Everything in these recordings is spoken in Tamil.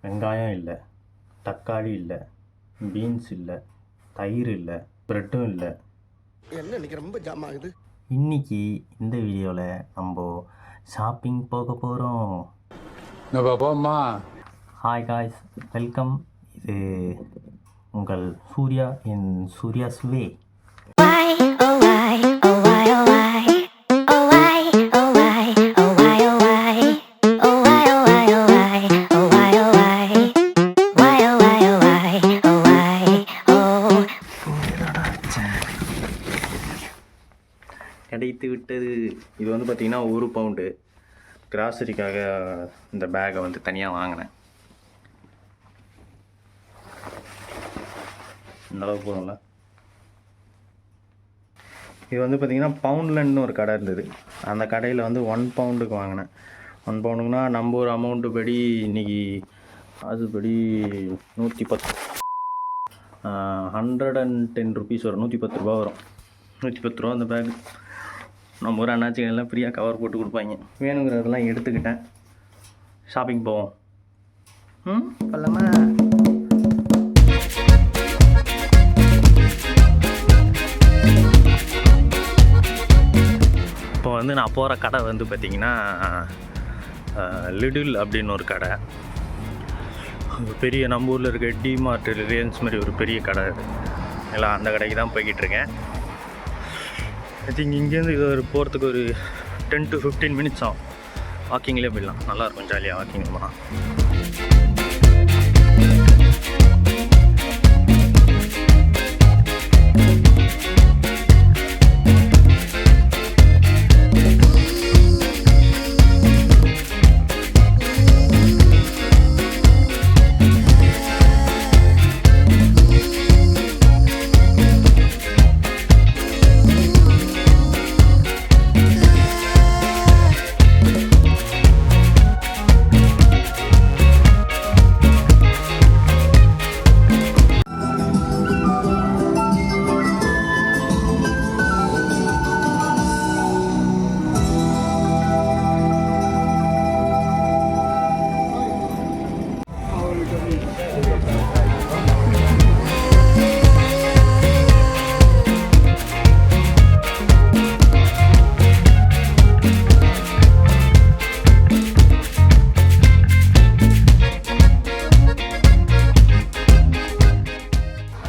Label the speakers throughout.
Speaker 1: வெங்காயம் இல்லை, தக்காளி இல்லை, பீன்ஸ் இல்லை, தயிர் இல்லை, ப்ரெட்டும் இல்லை.
Speaker 2: என்ன இன்னைக்கு ரொம்ப ஜாம் ஆகுது.
Speaker 1: இன்னைக்கு இந்த வீடியோவில் நம்ம ஷாப்பிங் போக போகிறோம். Hi guys, welcome. இது உங்கள் சூர்யா இன் சூர்யாஸ் வே. கிடைத்து விட்டது. இது வந்து பார்த்திங்கன்னா 1 பவுண்டு கிராசரிக்காக இந்த பேக்கை வந்து தனியாக வாங்கினேன். இந்தளவு போதும்ல. இது வந்து பார்த்திங்கன்னா பவுண்ட்லன்னு ஒரு கடை இருந்தது. அந்த கடையில் வந்து 1 பவுண்டுக்கு வாங்கினேன். 1 பவுண்டுக்குனா நம்ம ஒரு அமௌண்ட்டு படி இன்றைக்கி அதுபடி 110 110 ருபீஸ் வரும். 110 ரூபா வரும். 110 ரூபா அந்த பேக். நம்ம ஒரு அண்ணாச்சிங்கெல்லாம் ஃப்ரீயாக கவர் போட்டு கொடுப்பாங்க. வேணுங்கிறதெல்லாம் எடுத்துக்கிட்டேன். ஷாப்பிங் போவோம். போகலாமா? இப்போ வந்து நான் போகிற கடை வந்து பார்த்திங்கன்னா லிடில் அப்படின்னு ஒரு கடை. பெரிய நம்ம ஊரில் இருக்க டிமார்ட், ரிலையன்ஸ் மாதிரி ஒரு பெரிய கடை. எல்லாம் அந்த கடைக்கு தான் போய்கிட்டு இருக்கேன். ஐ திங்க் இங்கேருந்து இது போகிறதுக்கு ஒரு 10 to 15 மினிட்ஸ் ஆகும். வாக்கிங்லேயே போயிடலாம். நல்லாயிருக்கும், ஜாலியாக வாக்கிங் போனால்.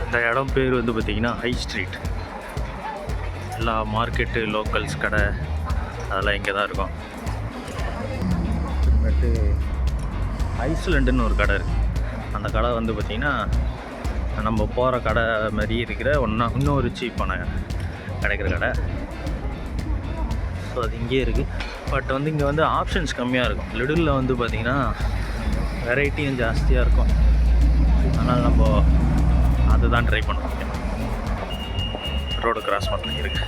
Speaker 1: இந்த இடம் பேர் வந்து பார்த்திங்கன்னா ஹை ஸ்ட்ரீட். எல்லா மார்க்கெட்டு, லோக்கல்ஸ் கடை அதெல்லாம் இங்கே தான் இருக்கும். பட்டு ஐஸ்லண்டுன்னு ஒரு கடை இருக்குது. அந்த கடை வந்து பார்த்திங்கன்னா நம்ம போகிற கடை மாதிரி இருக்கிற இன்னொரு சீப்பான கிடைக்கிற கடை. ஸோ அது இங்கேயே இருக்குது. பட் வந்து இங்கே வந்து ஆப்ஷன்ஸ் கம்மியாக இருக்கும். லிடிலில் வந்து பார்த்திங்கன்னா வெரைட்டியும் ஜாஸ்தியாக இருக்கும். அதனால் நம்ம அதுதான் ட்ரை பண்ண முடியும். ரோடு கிராஸ் பண்ண இருக்கு.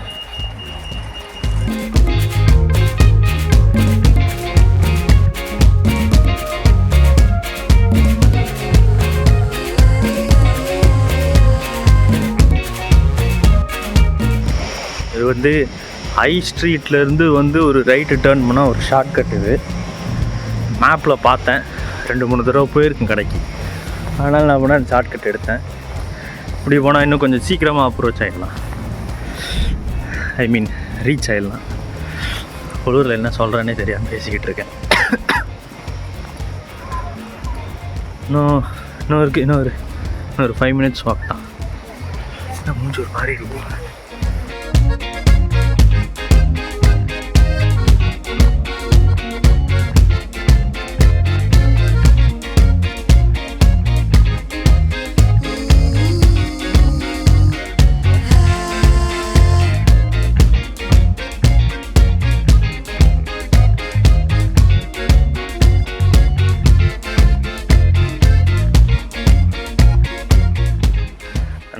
Speaker 1: இது வந்து ஹை ஸ்ட்ரீட்லேருந்து வந்து ஒரு ரைட்டு டேர்ன் பண்ணால் ஒரு ஷார்ட்கட். இது மேப்பில் பார்த்தேன், 2-3 தடவை போயிருக்கேன் கடைக்கு. அதனால் நான் பண்ண ஷார்ட்கட் எடுத்தேன். இப்படி போனால் இன்னும் கொஞ்சம் சீக்கிரமாக அப்ரோச் ஆகிடலாம். ஐ மீன் ரீச் ஆகிடலாம். உள்ளூரில் என்ன சொல்கிறேன்னே தெரியாமல் பேசிக்கிட்டு இருக்கேன். இன்னொரு 5 மினிட்ஸ் வாக் தான். முடிஞ்சு ஒரு மாதிரி இருக்கும்.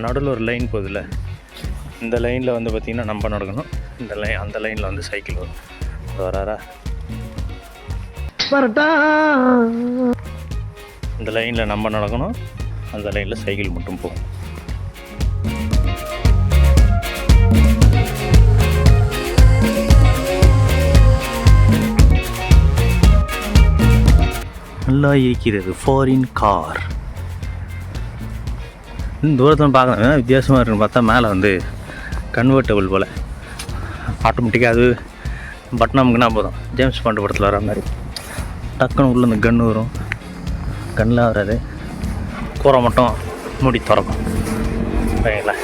Speaker 1: நடுவில் ஒரு லைன் போகுதுல்ல, இந்த லைனில் வந்து பார்த்திங்கன்னா நம்ம நடக்கணும். அந்த லைனில் வந்து சைக்கிள் வரும். வராரா? இந்த லைனில் நம்ம நடக்கணும், அந்த லைனில் சைக்கிள் மட்டும் போகும். கலர்ஃபுல்லாக இருக்கிறது ஃபாரின் கார். தூரத்தில் பார்க்கலாம் வித்தியாசமாக இருக்குன்னு பார்த்தா மேலே வந்து கன்வெர்ட்டபிள் போல் ஆட்டோமேட்டிக்காக அது பட்டன் அமுக்குனா போதும். ஜேம்ஸ் பாண்ட் படத்தில் வர மாதிரி டக்குன்னு உள்ள இந்த கன்று வரும். கன்னில் வராது, கூரை மட்டும் மூடி திறக்கும். சரிங்களா?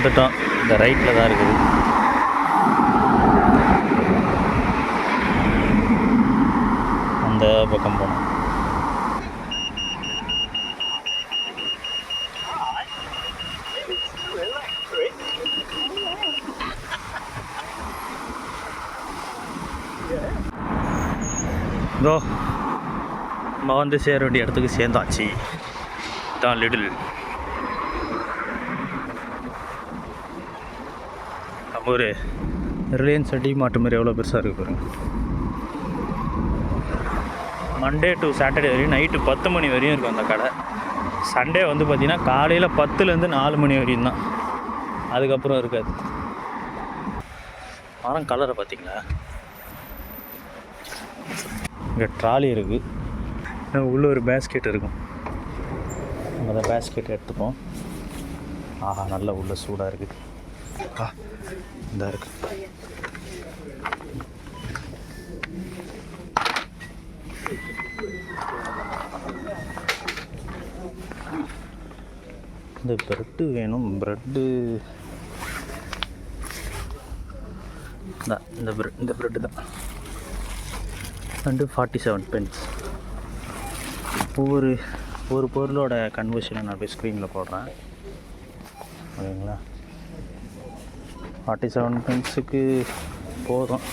Speaker 1: வந்துட்டோம். இந்த ரைட்டில் தான் இருக்குது. அந்த பக்கம் போனோம். இதோ நம்ம வந்து சேர வேண்டிய இடத்துக்கு சேர்ந்தாச்சு. தான் லிட்டில் நம்ம ஒரு ரிலையன்ஸ் டிமார்ட் மாதிரி எவ்வளோ பெருசாக இருக்குது பாருங்க. மண்டே டு சாட்டர்டே வரையும் நைட்டு 10 மணி வரையும் இருக்கும் அந்த கடை. சண்டே வந்து பார்த்திங்கன்னா காலையில் 10லேருந்து 4 மணி வரையும் தான், அதுக்கப்புறம் இருக்காது. மரம் கலரை பார்த்திங்களா? இங்கே ட்ராலி இருக்குது, உள்ளே ஒரு பேஸ்கெட் இருக்கும். நம்ம அந்த பேஸ்கெட் எடுத்துப்போம். ஆஹா, நல்லா உள்ள சூடாக இருக்குது. இந்த இருக்கு. இந்த ப்ரெட்டு வேணும். ப்ரெட்டு தான், இந்த ப்ரெட்டு தான். 47 pence. ஒவ்வொரு பொருளோட கன்வர்ஷனை நான் போய் ஸ்க்ரீனில் போடுறேன். ஓகேங்களா? 47 penceக்கு போதும்.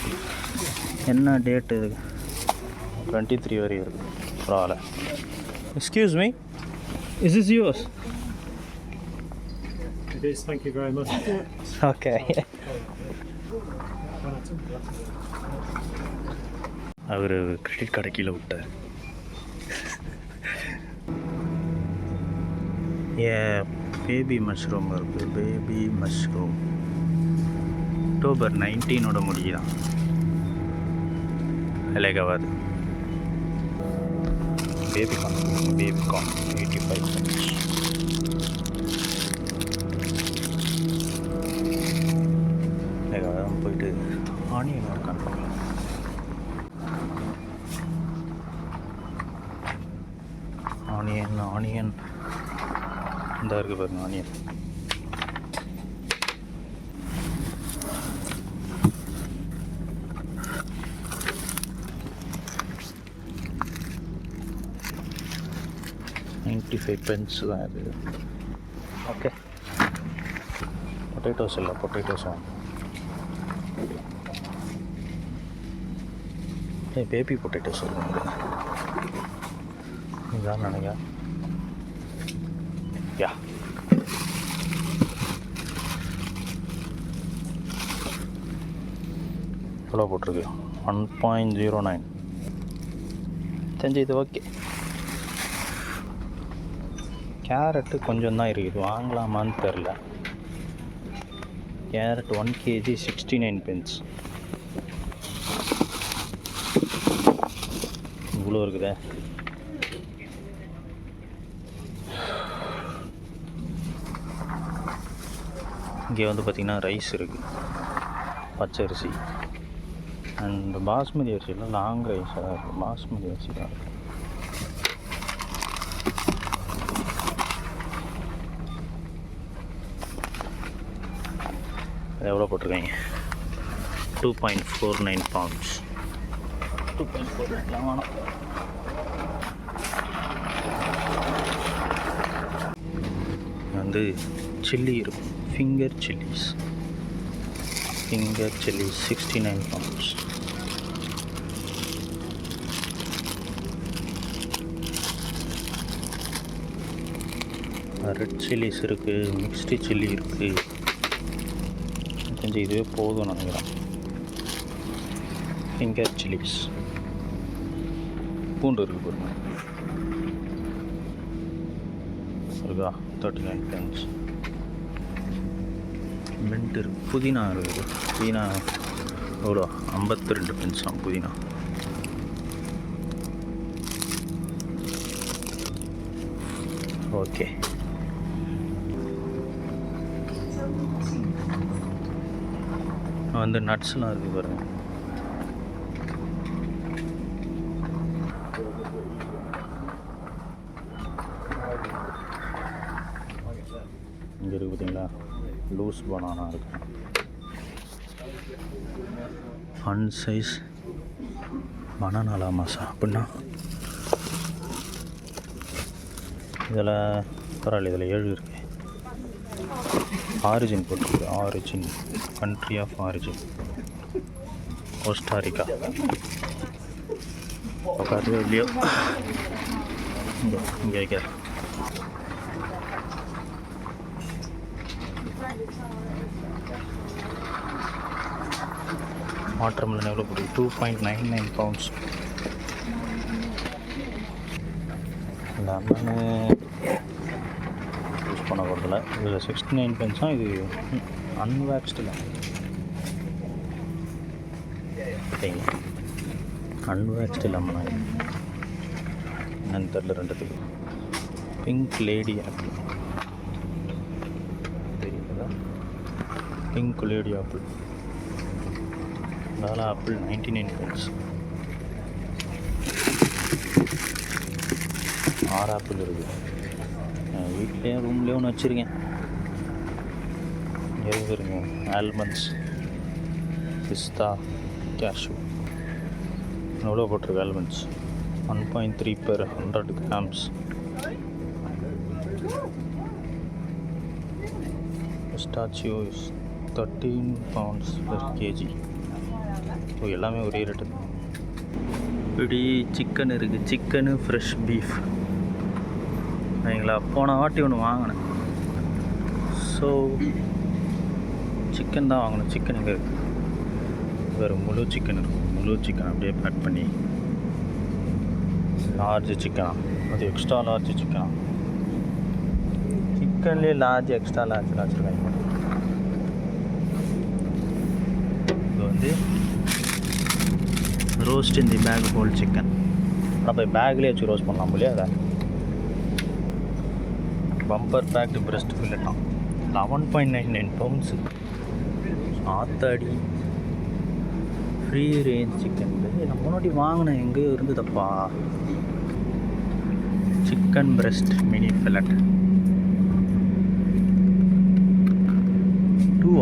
Speaker 1: என்ன டேட்டு? 23 வரையும் இருக்குது. பரவாயில்ல. Excuse me, is this yours?
Speaker 3: It is, thank you very much.
Speaker 1: Okay. அவர் கிரெடிட் கார்டை கீழே விட்டார். பேபி மஷ்ரூம் இருக்குது. பேபி மஷ்ரூம் October 19 முடியுதான். விலைக்காவது பேபிகார்ன் 85 cents. விலைக்காவது போயிட்டு ஆனியன் இருக்கான்னு பார்க்கலாம். ஆனியன் இந்த இருக்குது பாருங்க. ஆனியன் $95 தான் இது. ஓகே, பொட்டேட்டோஸ் இல்லை, பொட்டேட்டோஸ் வாங்க. பேபி பொட்டேட்டோஸ் இருக்குது. இதான் நினைக்கிறேன். யா, எவ்வளோ போட்டிருக்கு? 1.09. தெரிஞ்சு இது ஓகே. கேரட்டு கொஞ்சம் தான் இருக்குது, வாங்கலாமான்னு தெரில. Carrot 1 kg 69 pence. இவ்வளோ இருக்குதே. இங்கே வந்து பார்த்திங்கன்னா ரைஸ் இருக்குது, பச்சரிசி அண்ட் பாஸ்மதி அரிசியில் லாங் ரைஸாக தான் இருக்குது. பாஸ்மதி அரிசி தான் இருக்குது. எவ்வளோ போட்டிருக்கீங்க? 2.49 pounds. 2.49 வேணும். வந்து சில்லி இருக்கும், finger chillies 69 pounds. Red chillies இருக்குது, மிக்ஸ்டு சில்லி இருக்குது. கொஞ்சம் இதுவே போதும் நினைக்கிறேன். Finger chillies. பூண்டு இருக்குது பாருங்க. இருக்கா 39 pence. மின்ட் இருக்குது, புதினா இருக்குது. புதினா எவ்வளோ 52 pence தான் புதினா. ஓகே, வந்து நட்ஸ்லாம் இருக்குது பாருங்கள். இங்கே இருக்குது பார்த்தீங்களா, லூஸ் பனானா இருக்கு. ஃபன் சைஸ் பனானா லாமாஸா அப்படின்னா இதில் பரவாயில்ல, இதில் 7 இருக்குது. ஆரிஜின் போட்டிருக்கு, origin, country of origin Costa Rica. உட்காந்து இல்லையோ இங்கே வைக்கிற வாட்டர்மெலன் எவ்வளோ போடுது, 2.99 pounds. லெமனு யூஸ் பண்ண போகிறதில்ல. இதில் 69 pence தான். இது அன்வேக்ஸ்டு லெமன். சரிங்க, அன்வேக்ஸ்டு லெமனா என்னன்னு தெரில. ரெண்டுத்துக்கு பிங்க் லேடி ஆப்பிள் தெரியுதா, பிங்க் லேடி ஆப்பிள். அதனால் ஆப்பிள் 99 pence. 6 ஆப்பிள் இருக்குது. என் வீட்லேயே ரூம்லேயே ஒன்று வச்சுருக்கேன். இருக்குதுங்க, ஆல்மண்ட்ஸ், பிஸ்தா, கேஷ்யூ. எவ்வளோ போட்டிருக்கு almonds, 1.3 per 100 grams. Pistachio is 13 pounds per kg. So எல்லாமே ஒரே ரேட்டு. இப்படி சிக்கன் இருக்குது, சிக்கனு ஃப்ரெஷ் பீஃப். சரிங்களா, போன வாட்டி ஒன்று வாங்கினேன். ஸோ சிக்கன் தான் வாங்கினேன். சிக்கன் எங்கே இருக்குது, வேறு முழு சிக்கன் இருக்கும். முழு சிக்கன் அப்படியே பேக் பண்ணி, லார்ஜ் சிக்கனா, அது எக்ஸ்ட்ரா லார்ஜ் சிக்கனா. சிக்கன்லேயே லார்ஜ், எக்ஸ்ட்ரா லார்ஜ் வச்சுருக்காங்க. இது வந்து ரோஸ்ட் இந்த பேக் ஹோல் சிக்கன். நம்ம பேக்லேயே வச்சு ரோஸ்ட் பண்ணலாம் போலியா. அதை பம்பர் பேக்டு பிரெஸ்ட் ஃபில்லட்டான் 11.99 pounds. ஆத்தாடி, ஃப்ரீ ரேஞ்ச் சிக்கன். நம்ம முன்னாடி வாங்கினேன், எங்கேயோ இருந்ததப்பா. சிக்கன் பிரெஸ்ட் மினி ஃபில்லட் 2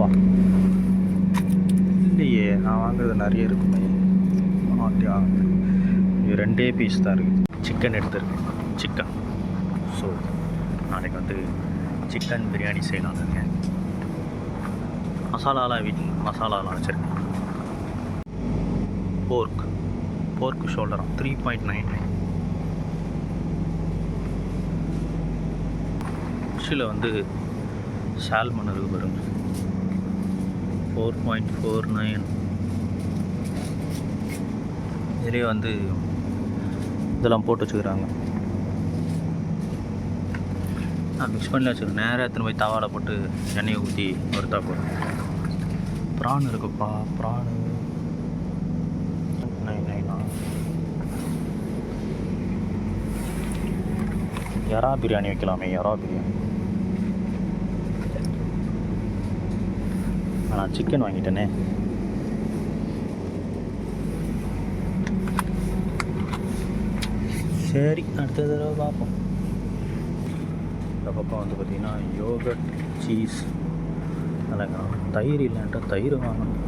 Speaker 1: இல்லையே, நான் வாங்குறது நிறைய இருக்குமே. இது 2 பீஸ் தான் இருக்குது. Chicken எடுத்துருக்கு, chicken. ஸோ நாளைக்கு வந்து சிக்கன் பிரியாணி செய்யலாம்னு இருக்கேன். மசாலாலாம் வீட்டில் மசாலாலாம் வச்சுருக்கேன். போர்க்கு ஷோல்டராக 3.99. ஃபிஷ்ஷில் வந்து சால்மன் இருக்குது பாருங்க, 4.49. நிறைய வந்து இதெல்லாம் போட்டு வச்சுக்கிறாங்க. நான் மிக்ஸ் பண்ணி வச்சுருக்கேன். நேராக எடுத்துன்னு போய் தவாவில் போட்டு எண்ணெயை ஊற்றி வறுத்தா போதும். ப்ரான் இருக்குப்பா, ப்ரானு 9.99. எறா பிரியாணி வைக்கலாமே, எறா பிரியாணி. நான் சிக்கன் வாங்கிட்டேனே. சரி, அடுத்த தடவை பார்ப்போம். இந்த பக்கம் வந்து பார்த்திங்கன்னா யோகட், சீஸ் நல்லா. தயிர் இல்லைன்ட்டா தயிர் வாங்கணும்.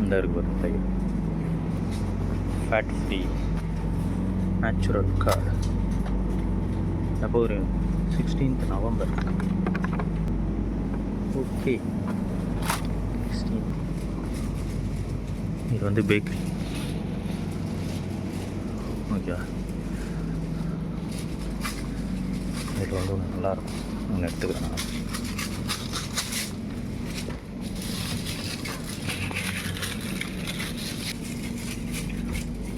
Speaker 1: இந்த இருக்கு பாருங்க தயிர், ஃபேட் ஃப்ரீ நேச்சுரல் கார்டு. அப்போ ஒரு 16th November. ஓகே, இது வந்து பேக்கரி. ஓகே, இது வந்து நல்லாயிருக்கும். ஒன்று எடுத்துக்கிறேன் நான்.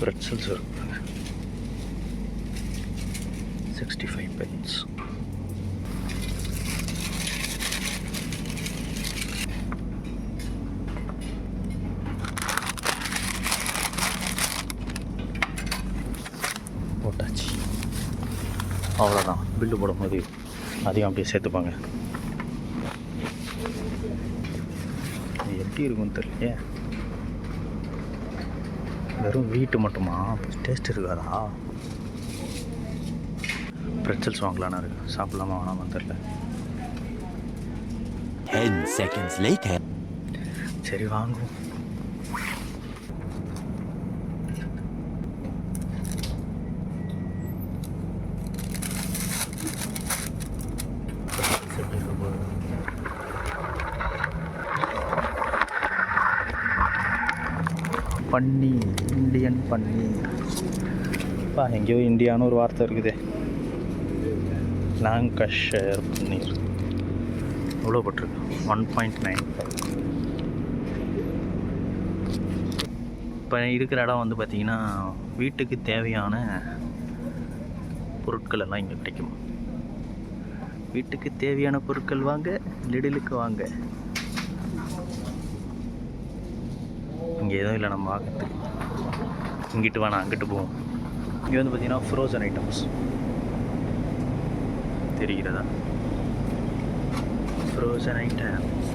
Speaker 1: பிரெட்சல்ஸ் இருக்கு 60 65 pence. போட்டாச்சு, அவ்வளோதான். பில்லு போடும்போது அதையும் அப்படியே சேர்த்துப்பாங்க. இது எப்படி இருக்குன்னு தெரியலையே. வெறும் வீட்டு மட்டுமா, டேஸ்ட் இருக்காதா? பிரெட்சல்ஸ் வாங்கலான்னு இருக்கு, சாப்பிடலாமா வேணாமான்னு தெரியல.
Speaker 3: 10 seconds later.
Speaker 1: சரி வாங்குவோம். பன்னீர், இந்தியன் பன்னீர். எங்கேயோ இந்தியான்னு ஒரு வார்த்தை இருக்குது. லாங்கஷயர் பன்னீர் எவ்வளோ போட்டிருக்கு? 1.95. இப்போ இருக்கிற இடம் வந்து பார்த்திங்கன்னா வீட்டுக்கு தேவையான பொருட்கள் எல்லாம் இங்கே கிடைக்கும். வீட்டுக்கு தேவையான பொருட்கள் வாங்க லிடிலுக்கு வாங்க. இங்கே எதுவும் இல்லை நம்ம வாங்கிறதுக்கு. இங்கிட்டு வேணாம், அங்கிட்டு போவோம். இங்கே வந்து பார்த்திங்கன்னா ஃப்ரோசன் ஐட்டம்ஸ் தெரிகிறதா? Frozen items.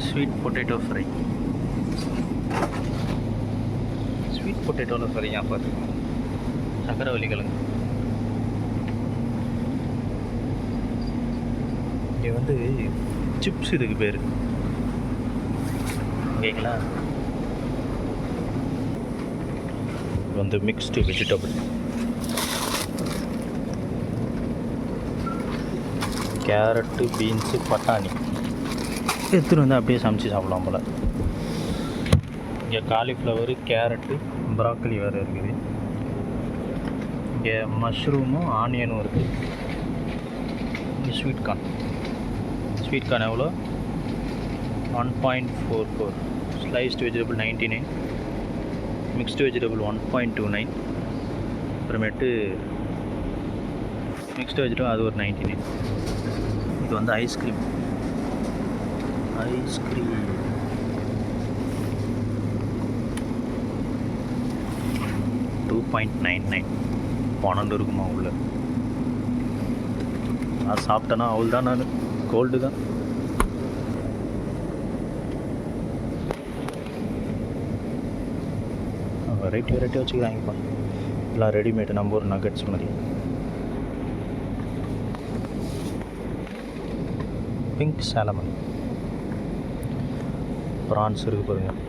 Speaker 1: Sweet potato fry. Sweet பொட்டேட்டோவில் ஃப்ரை பார்த்து சக்கரவள்ளி கிழங்கு. இங்கே வந்து சிப்ஸ் இதுக்கு பேர், ஓகேங்களா? இது வந்து மிக்ஸ்டு வெஜிடபிள். கேரட்டு, பீன்ஸு, பட்டாணி எடுத்துகிட்டு வந்து அப்படியே சமைச்சு சாப்பிடலாம் போல். இங்கே காலிஃப்ளவரு, கேரட்டு, ப்ராக்கலி வேறு இருக்குது. இங்கே மஷ்ரூமும் ஆனியனும் இருக்குது. இங்கே ஸ்வீட் கார்ன். ஸ்வீட் கார்ன் எவ்வளோ? 1.44. Sliced vegetable 99. Mixed vegetable 1.29. அப்புறமேட்டு மிக்ஸ்டு வெஜிடபிள் அது ஒரு 99. இது வந்து ஐஸ்கிரீம். 2.99. 12 இருக்குமா உள்ள? நான் சாப்பிட்டேன்னா அவள் தான், நான் கோல்டு தான். வெரைட்டியாக வச்சுக்கிறாங்கப்பா எல்லாம் ரெடிமேடு. நம்ம ஒரு நகட்ஸ் மாதிரி. பிங்க் சாலமன் ப்ரான்ஸ் இருக்குது பாருங்கள்.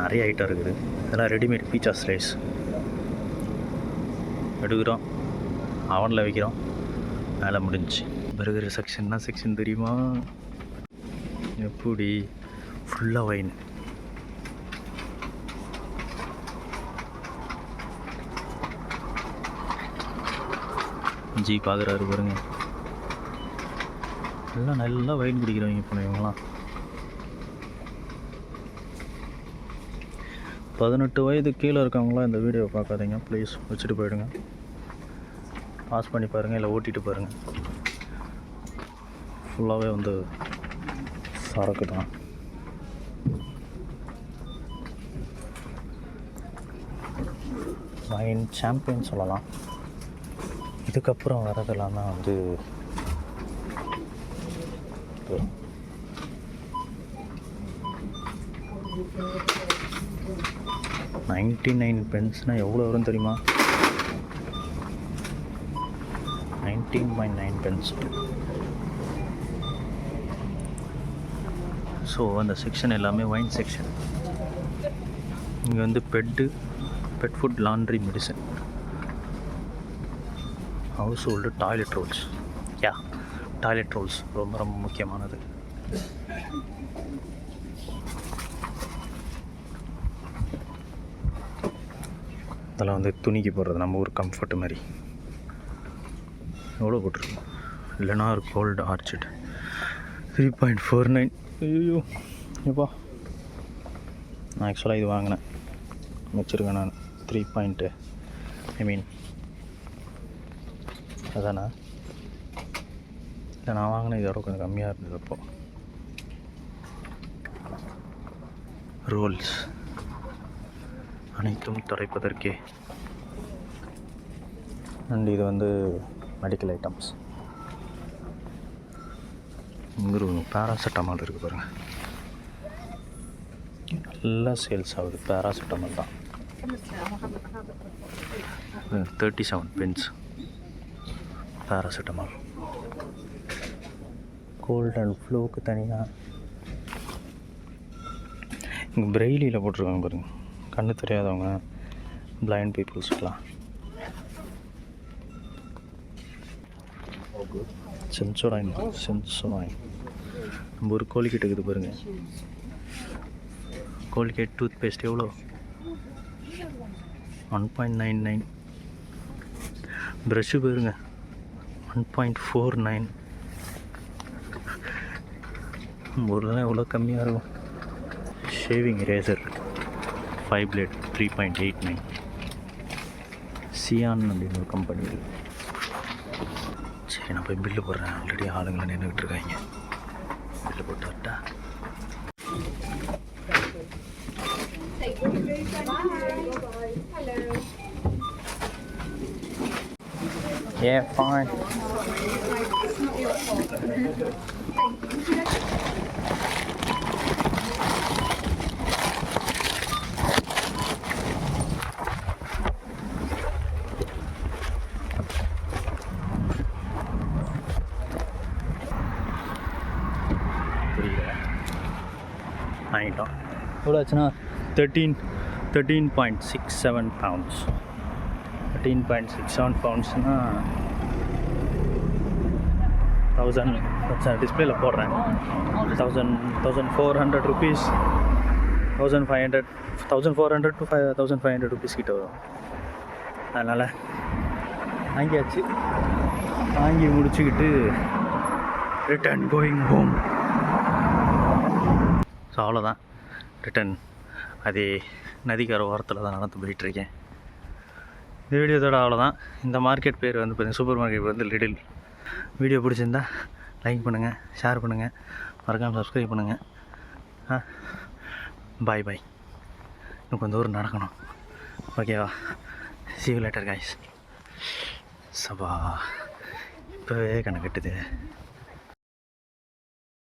Speaker 1: நிறைய ஐட்டம் இருக்குது. இதெல்லாம் ரெடிமேட் பீச்சா ஸ்லைஸ். எடுக்கிறோம், அவனில் வைக்கிறோம், மேலே முடிஞ்சு. பர்கர் செக்ஷன் என்ன செக்ஷன் தெரியுமா? எப்படி ஃபுல்லாக வைன். ஜி பார்க்குறாரு பாருங்க. எல்லாம் நல்லா வைன் குடிக்கிறவங்க போன இவங்களாம். 18 வயது கீழே இருக்கவங்களாம் இந்த வீடியோவை பார்க்காதீங்க ப்ளீஸ். வச்சுட்டு போயிடுங்க. பாஸ் பண்ணி பாருங்கள், இல்லை ஓட்டிகிட்டு பாருங்கள். ஃபுல்லாகவே வந்து சரக்கு தான். வைன் சாம்பியன் சொல்லலாம். இதுக்கப்புறம் வரதெல்லாம் தான் வந்து 99 பென்ஸ்னால் எவ்வளோ வரும் தெரியுமா? 19.9 பென்ஸ். ஸோ அந்த செக்ஷன் எல்லாமே வைன் செக்ஷன். இங்கே வந்து pet food, laundry, medicine, household, toilet rolls. Toilet rolls ரொம்ப ரொம்ப முக்கியமானது. அதெல்லாம் வந்து துணிக்கு போடுறது, நம்ம ஊர் கம்ஃபர்ட் மாதிரி. எவ்வளோ போட்டிருக்கோம்? லெனார் கோல்டு ஆர்ச்சிட் 3.49. ஐயோ எப்பா, நான் ஆக்சுவலாக இது வாங்கினேன், வச்சுருக்கேன் நான். 3.49 ஐ மீன் அதானா? இல்லை நான் வாங்கின இதோட கொஞ்சம் கம்மியாக இருந்தது அப்போது. ரோல்ஸ் அனைத்தும் துடைப்பதற்கே. அண்ட் இது வந்து மெடிக்கல் ஐட்டம்ஸ். இங்கே ஒரு பேராசிட்டமால் இருக்குது பாருங்கள், நல்லா சேல்ஸ் ஆகுது. பேராசிட்டமால் தான் 37 pence பேராசிட்டமால். கோல்ட் அண்ட் ஃப்ளூக்கு தனியாக. இங்கே பிரெய்லியில் போட்டிருக்காங்க பாருங்கள், கண்ணு தெரியாதவங்க, பிளைண்ட் பீப்புள்ஸ்க்கெலாம். சென்சோடைன் நம்ம ஒரு கோல்கேட் இருக்குது பாருங்கள். கோல்கேட் டூத் பேஸ்ட் எவ்வளோ? 1.99. ப்ரஷ்ஷு பாருங்க 1.49. ஒரு தான் எவ்வளோ கம்மியாக இருக்கும். Shaving racer 5 blade 3.89. சியான் அப்படின்னு ஒரு கம்பெனி இருக்குது. சரி நான் போய் பில்லு போடுறேன். ஆல்ரெடி ஆளுங்களை நின்றுக்கிட்டு இருக்காங்க. பில்லு போட்டு வரட்டா? Yeah, fine. வாங்கிட்டோம். எவ்வளோ ஆச்சுன்னா 13.67 pounds. 13.67 poundsனா 1000. டிஸ்பிளேல போடுறேன். 1400 rupees, 1500 to 1500 rupees கிட்ட வரும். அதனால் வாங்கியாச்சு. வாங்கி முடிச்சுக்கிட்டு ரிட்டர்ன் கோயிங் ஹோம். ஸோ அவ்வளோதான், ரிட்டன் அதே நதிக்கரை ஓரத்தில் தான் நடந்து போயிட்டுருக்கேன். இந்த வீடியோத்தோட அவ்வளோதான். இந்த மார்க்கெட் பேர் வந்து பார்த்தீங்கன்னா சூப்பர் மார்க்கெட் வந்து லிடில். வீடியோ பிடிச்சிருந்தா லைக் பண்ணுங்கள், ஷேர் பண்ணுங்கள், மறக்காமல் சப்ஸ்கிரைப் பண்ணுங்கள். பாய் பாய். இன்னும் கொஞ்சம் தூரம் நடக்கணும். ஓகேவா? see you later guys. சபா இப்போவே கணக்கட்டுது.